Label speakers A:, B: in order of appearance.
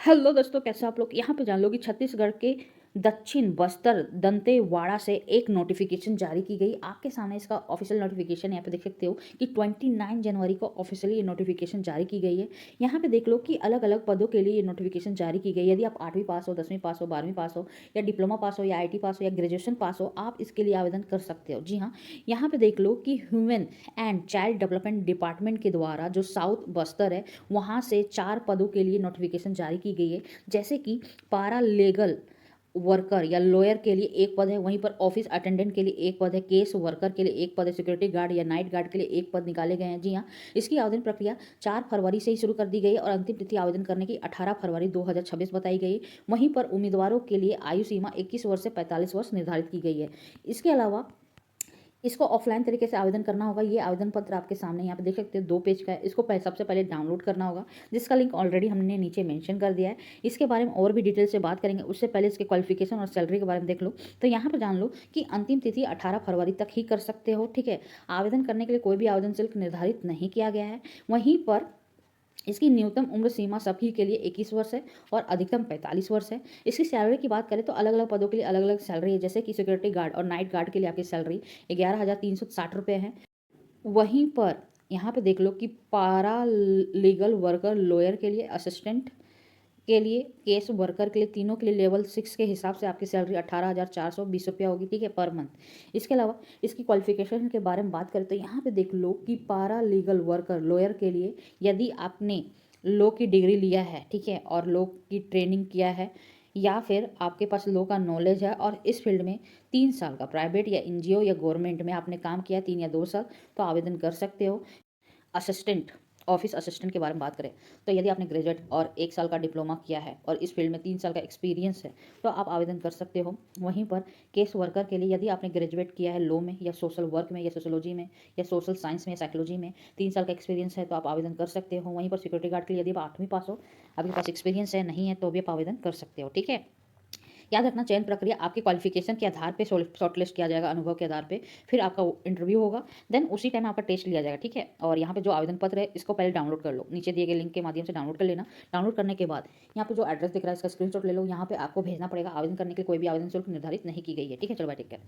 A: Hello दोस्तों, कैसे आप लोग। यहाँ पे जान लो कि छत्तीसगढ़ के दक्षिण बस्तर दंतेवाड़ा से एक नोटिफिकेशन जारी की गई। आपके सामने इसका ऑफिशियल नोटिफिकेशन यहाँ पे देख सकते हो कि 29 जनवरी को ऑफिशियली ये नोटिफिकेशन जारी की गई है। यहाँ पे देख लो कि अलग अलग पदों के लिए ये नोटिफिकेशन जारी की गई है। यदि आप 8वीं पास हो, 10वीं पास हो, 12वीं पास हो, या डिप्लोमा पास हो, या IT पास हो, या ग्रेजुएशन पास हो, आप इसके लिए आवेदन कर सकते हो। जी हाँ, यहाँ पे देख लो कि human and child development department के द्वारा जो साउथ बस्तर है वहाँ से 4 पदों के लिए नोटिफिकेशन जारी की गई है। जैसे कि पारा लीगल वर्कर या लॉयर के लिए एक पद है, वहीं पर ऑफिस अटेंडेंट के लिए एक पद है, केस वर्कर के लिए एक पद है, सिक्योरिटी गार्ड या नाइट गार्ड के लिए एक पद निकाले गए हैं। जी हाँ, इसकी आवेदन प्रक्रिया 4 फरवरी से ही शुरू कर दी गई है और अंतिम तिथि आवेदन करने की 18 फरवरी 2026 बताई गई। वहीं पर उम्मीदवारों के लिए आयु सीमा 21 वर्ष से 45 वर्ष निर्धारित की गई है। इसके अलावा इसको ऑफलाइन तरीके से आवेदन करना होगा। ये आवेदन पत्र आपके सामने यहाँ पे देख सकते हो, 2 पेज का है। इसको सबसे पहले डाउनलोड करना होगा, जिसका लिंक ऑलरेडी हमने नीचे मेंशन कर दिया है। इसके बारे में और भी डिटेल से बात करेंगे, उससे पहले इसके क्वालिफिकेशन और सैलरी के बारे में देख लो। तो यहाँ पर जान लो कि अंतिम तिथि 18 फरवरी तक ही कर सकते हो। ठीक है, आवेदन करने के लिए कोई भी आवेदन शुल्क निर्धारित नहीं किया गया है। वहीं पर इसकी न्यूनतम उम्र सीमा सभी के लिए 21 वर्ष है और अधिकतम 45 वर्ष है। इसकी सैलरी की बात करें तो अलग अलग पदों के लिए अलग अलग सैलरी है। जैसे कि सिक्योरिटी गार्ड और नाइट गार्ड के लिए आपकी सैलरी 11,360 रुपये है। वहीं पर यहाँ पे देख लो कि पारा लीगल वर्कर लॉयर के लिए, असिस्टेंट के लिए, केस वर्कर के लिए, तीनों के लिए लेवल 6 के हिसाब से आपकी सैलरी 18,420 रुपया होगी। ठीक है, पर मंथ। इसके अलावा इसकी क्वालिफिकेशन के बारे में बात करें तो यहाँ पे देख लो कि पारा लीगल वर्कर लॉयर के लिए यदि आपने लॉ की डिग्री लिया है, ठीक है, और लॉ की ट्रेनिंग किया है, या फिर आपके पास लॉ का नॉलेज है और इस फील्ड में 3 साल का प्राइवेट या NGO या गवर्नमेंट में आपने काम किया 3 या 2 साल, तो आवेदन कर सकते हो। असिस्टेंट, ऑफिस असिस्टेंट के बारे में बात करें तो यदि आपने ग्रेजुएट और 1 साल का डिप्लोमा किया है और इस फील्ड में 3 साल का एक्सपीरियंस है तो आप आवेदन कर सकते हो। वहीं पर केस वर्कर के लिए यदि आपने ग्रेजुएट किया है लॉ में या सोशल वर्क में या सोशोलॉजी में या सोशल साइंस में या साइकोलॉजी में, 3 साल का एक्सपीरियंस है तो आप आवेदन कर सकते हो। वहीं पर सिक्योरिटी गार्ड के लिए यदि आप 8वीं पास हो, आपके पास एक्सपीरियंस है, नहीं है तो भी आप आवेदन कर सकते हो। ठीक है, याद रखना चयन प्रक्रिया आपके क्वालिफिकेशन के आधार पे शॉर्टलिस्ट किया जाएगा, अनुभव के आधार पे, फिर आपका इंटरव्यू होगा, देन उसी टाइम आपका टेस्ट लिया जाएगा। ठीक है, और यहाँ पे जो आवेदन पत्र है इसको पहले डाउनलोड कर लो, नीचे दिए गए लिंक के माध्यम से डाउनलोड कर लेना। डाउनलोड करने के बाद यहाँ पे जो एड्रेस दिख रहा है इसका स्क्रीनशॉट ले लो। यहाँ पे आपको भेजना पड़ेगा। आवेदन करने के लिए कोई भी आवेदन शुल्क निर्धारित नहीं की गई है। ठीक है, चलो बाय, टेक केयर।